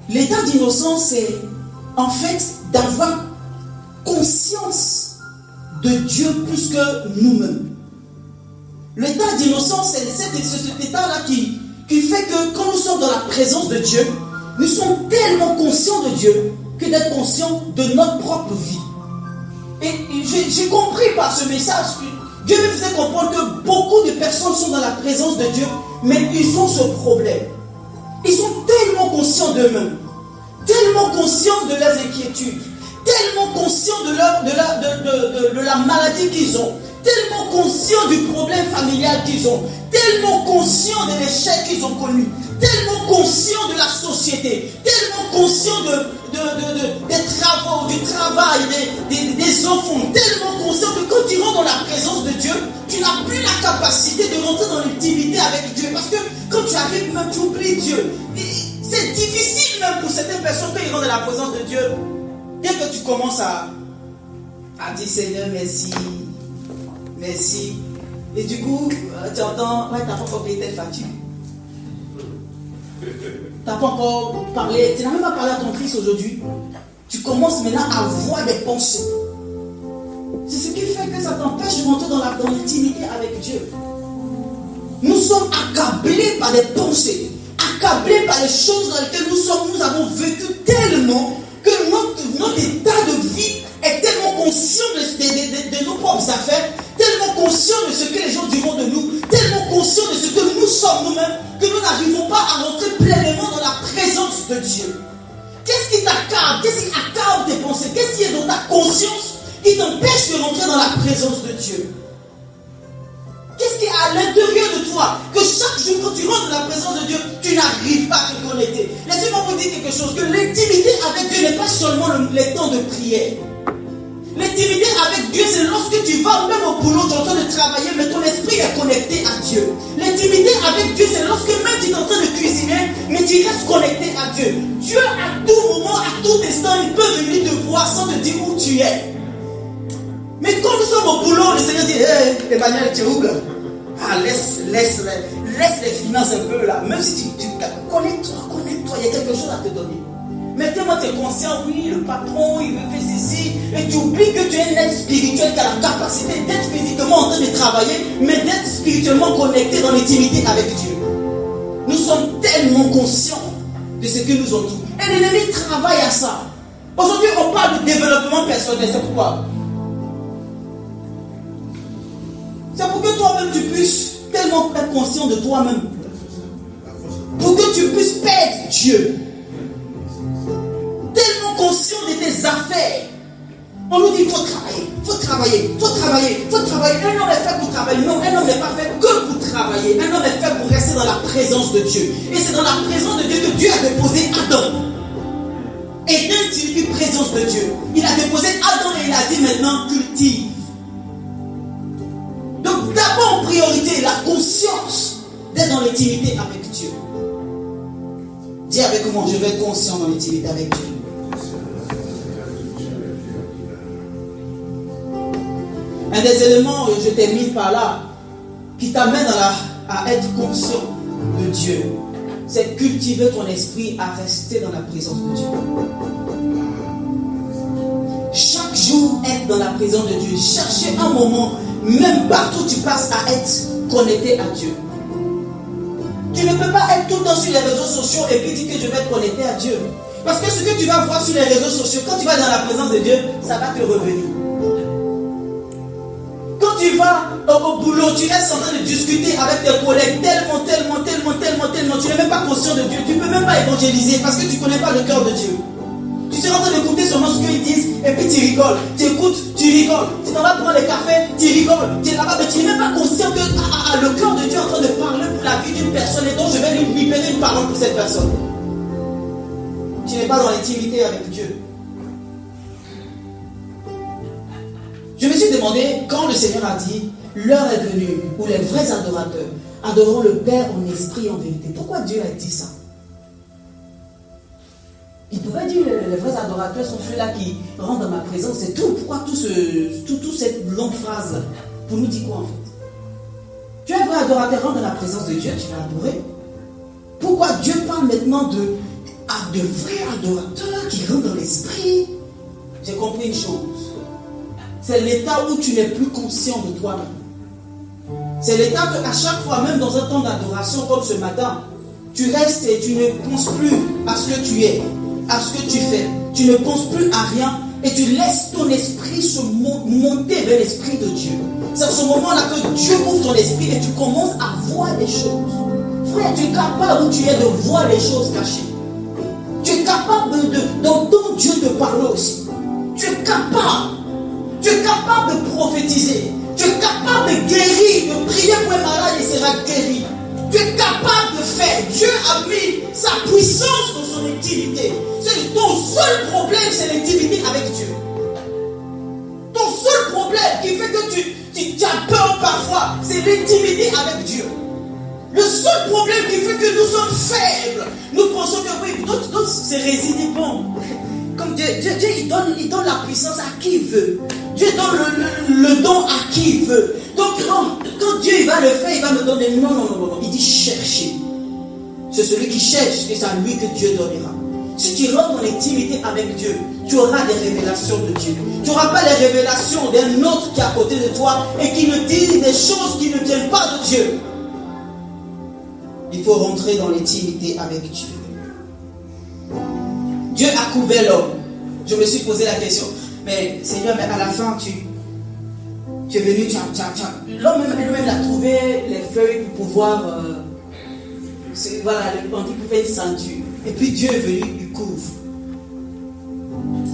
L'état d'innocence, c'est en fait d'avoir conscience de Dieu plus que nous-mêmes. L'état d'innocence, c'est cet état-là qui fait que quand nous sommes dans la présence de Dieu, nous sommes tellement conscients de Dieu que d'être conscients de notre propre vie. Et j'ai compris par ce message que Dieu me faisait comprendre que beaucoup de personnes sont dans la présence de Dieu, mais ils ont ce problème. Ils sont tellement conscients d'eux-mêmes, tellement conscients de leurs inquiétudes, tellement conscients de la maladie qu'ils ont, tellement conscients du problème familial qu'ils ont, tellement conscients de l'échec qu'ils ont connu, tellement conscients de la société, tellement conscients des travaux, du travail, des enfants, tellement conscients que quand tu rentres dans la présence de Dieu, tu n'as plus la capacité de rentrer dans l'intimité avec Dieu. Parce que quand tu arrives même, tu oublies Dieu. C'est difficile même pour certaines personnes quand ils rentrent dans la présence de Dieu. Dès que tu commences à dire Seigneur, merci, merci. Et du coup, tu entends, ouais, tu n'as pas encore payé telle facture. Tu n'as pas encore parlé, tu n'as même pas parlé à ton fils aujourd'hui. Tu commences maintenant à avoir des pensées. C'est ce qui fait que ça t'empêche de rentrer dans l'intimité avec Dieu. Nous sommes accablés par des pensées, accablés par les choses dans lesquelles nous avons vécu tellement que notre état de vie est tellement conscient de nos propres affaires, tellement conscient de ce que les gens diront de nous, tellement conscient de ce que nous sommes nous-mêmes, que nous n'arrivons pas à rentrer pleinement dans la présence de Dieu. Qu'est-ce qui t'accable? Qu'est-ce qui accable tes pensées? Qu'est-ce qui est dans ta conscience qui t'empêche de rentrer dans la présence de Dieu? Qu'est-ce qui est à l'intérieur de toi que chaque jour quand tu rentres dans la présence de Dieu, tu n'arrives pas à te connecter? Laissez-moi vous dire quelque chose, que l'intimité avec Dieu n'est pas seulement les temps de prière. L'intimité avec Dieu, c'est lorsque tu vas même au boulot, tu es en train de travailler, mais ton esprit est connecté à Dieu. L'intimité avec Dieu, c'est lorsque même tu es en train de cuisiner, mais tu restes connecté à Dieu. Dieu, à tout moment, à tout instant, il peut venir te voir sans te dire où tu es. Mais quand nous sommes au boulot, le Seigneur dit, hé, Emmanuel, tu es où là? Ah, laisse les finances un peu là. Même si tu connecte-toi, il y a quelque chose à te donner. Mais tellement tu es conscient, oui, le patron, il veut faire ceci, et tu oublies que tu es un être spirituel qui a la capacité d'être physiquement en train de travailler, mais d'être spirituellement connecté dans l'intimité avec Dieu. Nous sommes tellement conscients de ce que nous entoure. Et l'ennemi travaille à ça. Aujourd'hui, on parle de développement personnel, c'est pourquoi? C'est pour que toi-même tu puisses tellement être conscient de toi-même. Pour que tu puisses perdre Dieu. Tellement conscient de tes affaires. On nous dit, il faut travailler. Un homme est fait pour travailler. Non, un homme n'est pas fait que pour travailler. Un homme est fait pour rester dans la présence de Dieu. Et c'est dans la présence de Dieu que Dieu a déposé Adam. Et dès qu'il dit présence de Dieu, il a déposé Adam et il a dit maintenant cultive. Donc d'abord en priorité, la conscience d'être dans l'intimité avec Dieu. Dis avec moi, je vais être conscient dans l'intimité avec Dieu. Un des éléments, je termine par là, qui t'amène à être conscient de Dieu, c'est cultiver ton esprit à rester dans la présence de Dieu. Chaque jour, être dans la présence de Dieu. Chercher un moment, même partout où tu passes, à être connecté à Dieu. Tu ne peux pas être tout le temps sur les réseaux sociaux et puis dire que je vais être connecté à Dieu. Parce que ce que tu vas voir sur les réseaux sociaux, quand tu vas dans la présence de Dieu, ça va te revenir. Quand tu vas au boulot, tu restes en train de discuter avec tes collègues tellement, tu n'es même pas conscient de Dieu. Tu ne peux même pas évangéliser parce que tu ne connais pas le cœur de Dieu. Tu seras en train d'écouter seulement ce qu'ils disent et puis tu rigoles. Tu écoutes, tu rigoles. Tu t'en vas prendre les cafés, tu rigoles. Tu es là-bas, mais tu n'es même pas conscient que le cœur de Dieu est en train de parler pour la vie d'une personne et donc je vais lui libérer une parole pour cette personne. Tu n'es pas dans l'intimité avec Dieu. Je me suis demandé, quand le Seigneur a dit, l'heure est venue où les vrais adorateurs adoreront le Père en esprit et en vérité. Pourquoi Dieu a dit ça? Il pouvait dire, les vrais adorateurs sont ceux-là qui rentrent dans ma présence, c'est tout. Pourquoi toute cette longue phrase? Pour nous dire quoi en fait? Tu es un vrai adorateur, rentre dans la présence de Dieu, tu vas adorer. Pourquoi Dieu parle maintenant de vrais adorateurs qui rentrent dans l'esprit? J'ai compris une chose. C'est l'état où tu n'es plus conscient de toi-même. C'est l'état qu'à chaque fois, même dans un temps d'adoration comme ce matin, tu restes et tu ne penses plus à ce que tu es, à ce que tu fais. Tu ne penses plus à rien et tu laisses ton esprit se monter vers l'esprit de Dieu. C'est à ce moment-là que Dieu ouvre ton esprit et tu commences à voir les choses. Frère, tu es capable où tu es de voir les choses cachées. Tu es capable d'entendre Dieu te parler aussi. Tu es capable de prophétiser. Tu es capable de guérir, de prier pour un malade, il sera guéri. Tu es capable de faire. Dieu a mis sa puissance dans son intimité. Ton seul problème, c'est l'intimité avec Dieu. Ton seul problème qui fait que tu as peur parfois, c'est l'intimité avec Dieu. Le seul problème qui fait que nous sommes faibles, nous pensons que oui, d'autres se résident bon. Comme Dieu il donne la puissance à qui il veut. Dieu donne le don à qui il veut. Donc quand Dieu il va le faire, il va me donner. Non. Il dit chercher. C'est celui qui cherche et c'est à lui que Dieu donnera. Si tu rentres dans l'intimité avec Dieu, tu auras des révélations de Dieu. Tu n'auras pas les révélations d'un autre qui est à côté de toi et qui nous dit des choses qui ne viennent pas de Dieu. Il faut rentrer dans l'intimité avec Dieu. Dieu a couvert l'homme. Je me suis posé la question, mais Seigneur, mais à la fin, tu es venu, l'homme lui-même a trouvé les feuilles pour pouvoir, voilà, on dit pour faire une ceinture. Et puis Dieu est venu, il couvre.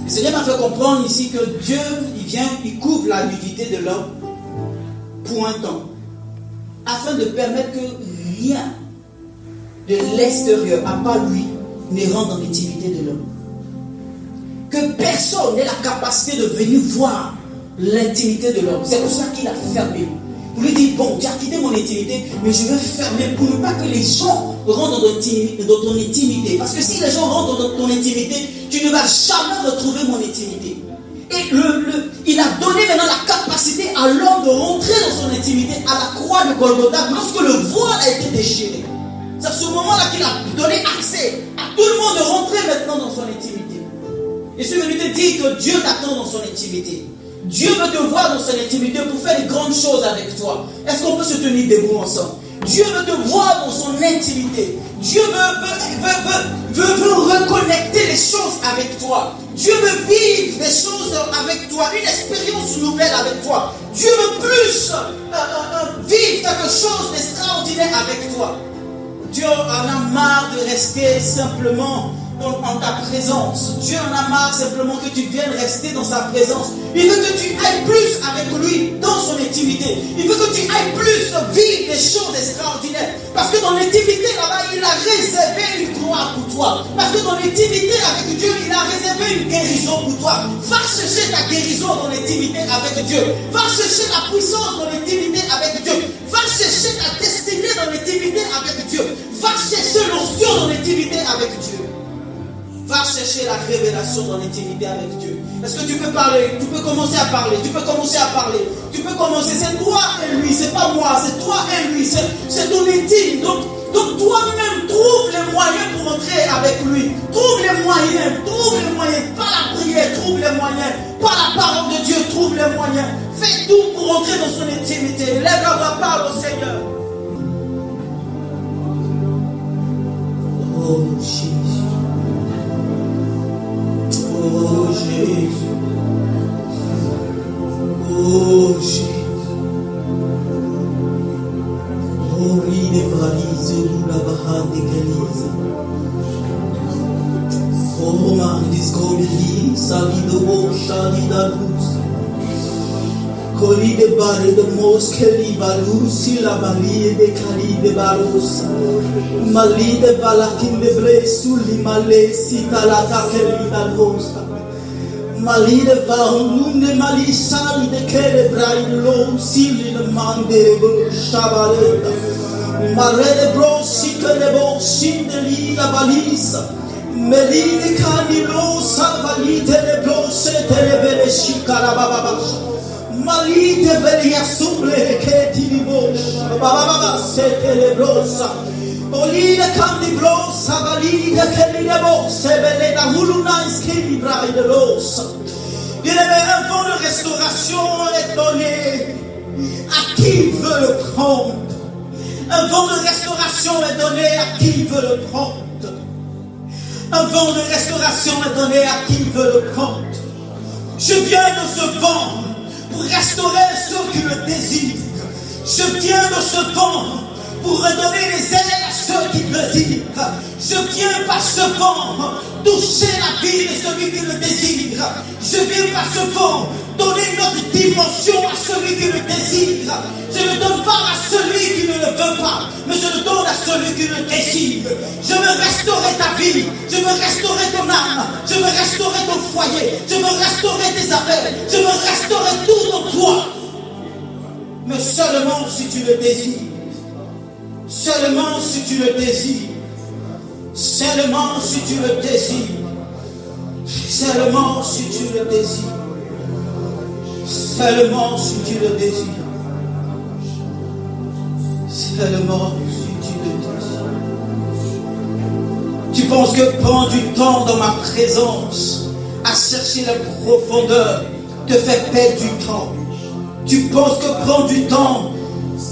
Le Seigneur m'a fait comprendre ici que Dieu, il couvre la nudité de l'homme pour un temps, afin de permettre que rien de l'extérieur, à part lui, ne rentre dans l'intimité de l'homme. Que personne n'ait la capacité de venir voir l'intimité de l'homme. C'est pour ça qu'il a fermé. Pour lui dire, bon, tu as quitté mon intimité, mais je veux fermer pour ne pas que les gens rentrent dans ton intimité. Parce que si les gens rentrent dans ton intimité, tu ne vas jamais retrouver mon intimité. Et il a donné maintenant la capacité à l'homme de rentrer dans son intimité à la croix de Golgotha lorsque le voile a été déchiré. C'est à ce moment-là qu'il a donné accès à tout le monde de rentrer maintenant dans son intimité. Et je suis venu te dire que Dieu t'attend dans son intimité. Dieu veut te voir dans son intimité pour faire de grandes choses avec toi. Est-ce qu'on peut se tenir debout ensemble? Dieu veut te voir dans son intimité. Dieu veut reconnecter les choses avec toi. Dieu veut vivre des choses avec toi, une expérience nouvelle avec toi. Dieu veut plus vivre quelque chose d'extraordinaire avec toi. Dieu en a marre de rester simplement en ta présence. Dieu en a marre simplement que tu viennes rester dans sa présence. Il veut que tu ailles plus avec lui dans son intimité. Il veut que tu ailles plus vivre des choses extraordinaires. Parce que dans l'intimité là-bas, il a réservé une gloire pour toi. Parce que dans l'intimité avec Dieu, il a réservé une guérison pour toi. Va chercher ta guérison dans l'intimité avec Dieu. Va chercher la puissance dans l'intimité avec Dieu. Va chercher ta destinée dans l'intimité avec Dieu. Va chercher l'onction dans l'intimité avec Dieu. Va chercher la révélation dans l'intimité avec Dieu. Est-ce que tu peux parler? Tu peux commencer à parler. Tu peux commencer à parler. Tu peux commencer. C'est toi et lui. C'est pas moi. C'est toi et lui. C'est ton intime. Donc toi-même, trouve les moyens pour entrer avec lui. Trouve les moyens. Trouve les moyens. Par la prière, trouve les moyens. Par la parole de Dieu, trouve les moyens. Fais tout pour entrer dans son intimité. Lève la voix, parle au Seigneur. Oh Jésus. Oh Jésus. Oh Jésus. Oh ride valise ou la bahade galise. Oh man discobili salido boshadi da luz. Coli de bare de moskeli balusi la balie de cali de baros. Mali de balakin de bre suli male si talata keli da rosa. Malide vaunune malisali de kele brailo sili de mande bro shabaleta. Marele bro sikele bo sindeli la balisa. Melide kanilo savalite le bro setele bele shikala baba. Malide bele yasumle ketili bo baba setele brosa. Olide kandi brosa valide kelile bo sebele da huluna iskili braide rosa. Bien aimé, un vent de restauration est donné à qui veut le prendre. Un vent de restauration est donné à qui veut le prendre. Un vent de restauration est donné à qui veut le prendre. Je viens de ce vent pour restaurer ceux qui le désirent. Je viens de ce vent pour redonner les ailes à ceux qui le désirent. Je viens par ce vent toucher la vie de celui qui le désire. Je viens par ce vent donner une autre dimension à celui qui le désire. Je ne donne pas à celui qui ne le veut pas, mais je le donne à celui qui le désire. Je veux restaurer ta vie, je veux restaurer ton âme, je veux restaurer ton foyer, je veux restaurer tes affaires, je veux restaurer tout en toi. Mais seulement si tu le désires. Seulement si tu le désires. Seulement si tu le désires. Seulement si tu le désires. Seulement si tu le désires. Seulement si tu le désires. Tu penses que prendre du temps dans ma présence à chercher la profondeur te fait perdre du temps. Tu penses que prendre du temps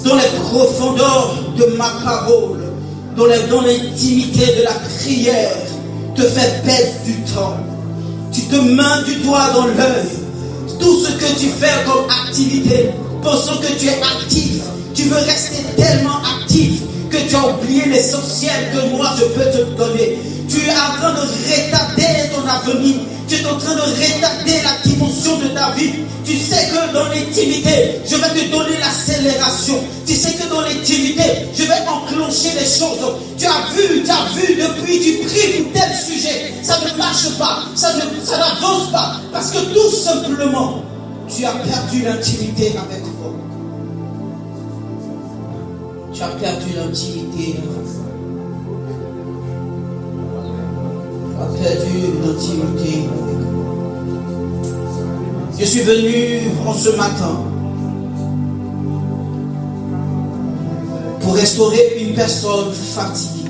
dans les profondeurs de ma parole, dans l'intimité de la prière, te fait perdre du temps. Tu te mets du doigt dans l'œil. Tout ce que tu fais comme activité, pensant que tu es actif, tu veux rester tellement actif que tu as oublié l'essentiel que moi je peux te donner. Tu es en train de retarder ton avenir. Tu es en train de retarder la dimension de ta vie. Tu sais que dans l'intimité, je vais te donner l'accélération. Tu sais que dans l'intimité, je vais enclencher les choses. Tu as vu, depuis tu pries pour tel sujet. Ça ne marche pas, ça n'avance pas. Parce que tout simplement, tu as perdu l'intimité avec moi. Tu as perdu l'intimité avec moi. Tu as perdu l'intimité avec moi. Je suis venu en ce matin pour restaurer une personne fatiguée.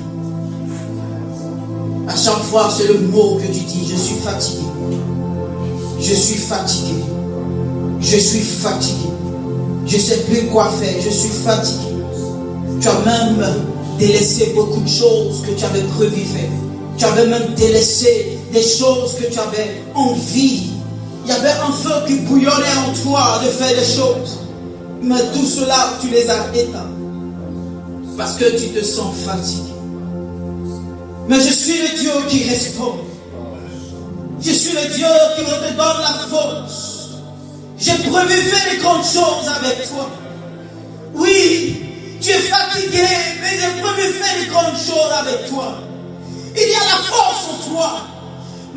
À chaque fois, c'est le mot que tu dis. Je suis fatigué. Je suis fatigué. Je suis fatigué. Je ne sais plus quoi faire. Je suis fatigué. Tu as même délaissé beaucoup de choses que tu avais prévu faire. Tu avais même délaissé des choses que tu avais envie. Il y avait un feu qui bouillonnait en toi de faire des choses. Mais tout cela, tu les as éteints. Parce que tu te sens fatigué. Mais je suis le Dieu qui restaure. Je suis le Dieu qui te donne la force. J'ai prévu faire les grandes choses avec toi. Oui, tu es fatigué, mais j'ai prévu faire les grandes choses avec toi. Il y a la force en toi.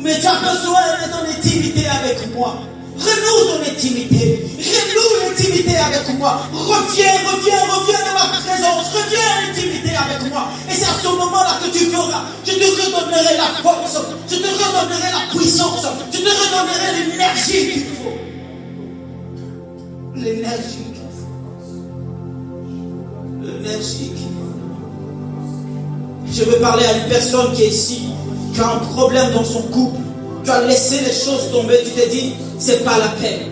Mais tu as besoin de ton intimité avec moi. Renoue ton intimité. Renoue l'intimité avec moi. Reviens dans ma présence. Reviens à l'intimité avec moi. Et c'est à ce moment-là que tu verras. Je te redonnerai la force. Je te redonnerai la puissance. Je te redonnerai l'énergie qu'il faut. L'énergie qu'il faut. L'énergie qu'il faut. Je veux parler à une personne qui est ici. Tu as un problème dans son couple, tu as laissé les choses tomber, tu t'es dit, c'est pas la peine,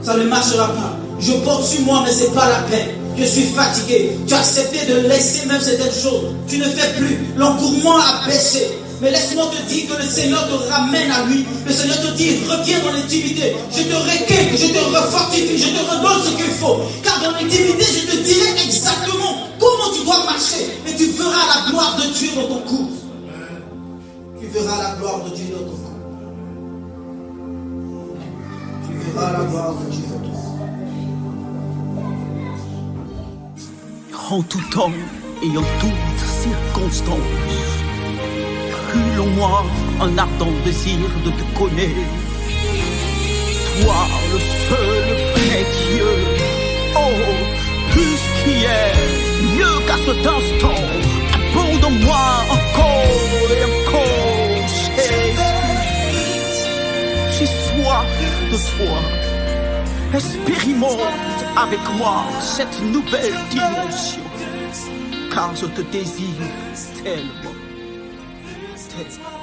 ça ne marchera pas. Je porte sur moi, mais c'est pas la peine. Je suis fatigué. Tu as accepté de laisser même certaines choses. Tu ne fais plus. L'engouement a baissé. Mais laisse-moi te dire que le Seigneur te ramène à lui. Le Seigneur te dit, reviens dans l'intimité. Je te requête, je te refortifie, je te redonne ce qu'il faut. Car dans l'intimité, je te dirai exactement comment tu dois marcher. Et tu verras la gloire de Dieu dans ton couple. Tu verras la gloire de Dieu dans ton corps. Tu verras la gloire de Dieu dans ton corps. En tout temps et en toutes circonstances, brûle en moi un ardent désir de te connaître. toi le seul vrai Dieu. Oh, plus qu'hier, mieux qu'à cet instant, abonde-moi encore et encore, Jésus. J'ai soif de toi. Expérimente avec moi cette nouvelle dimension, car je te désire tellement, tellement.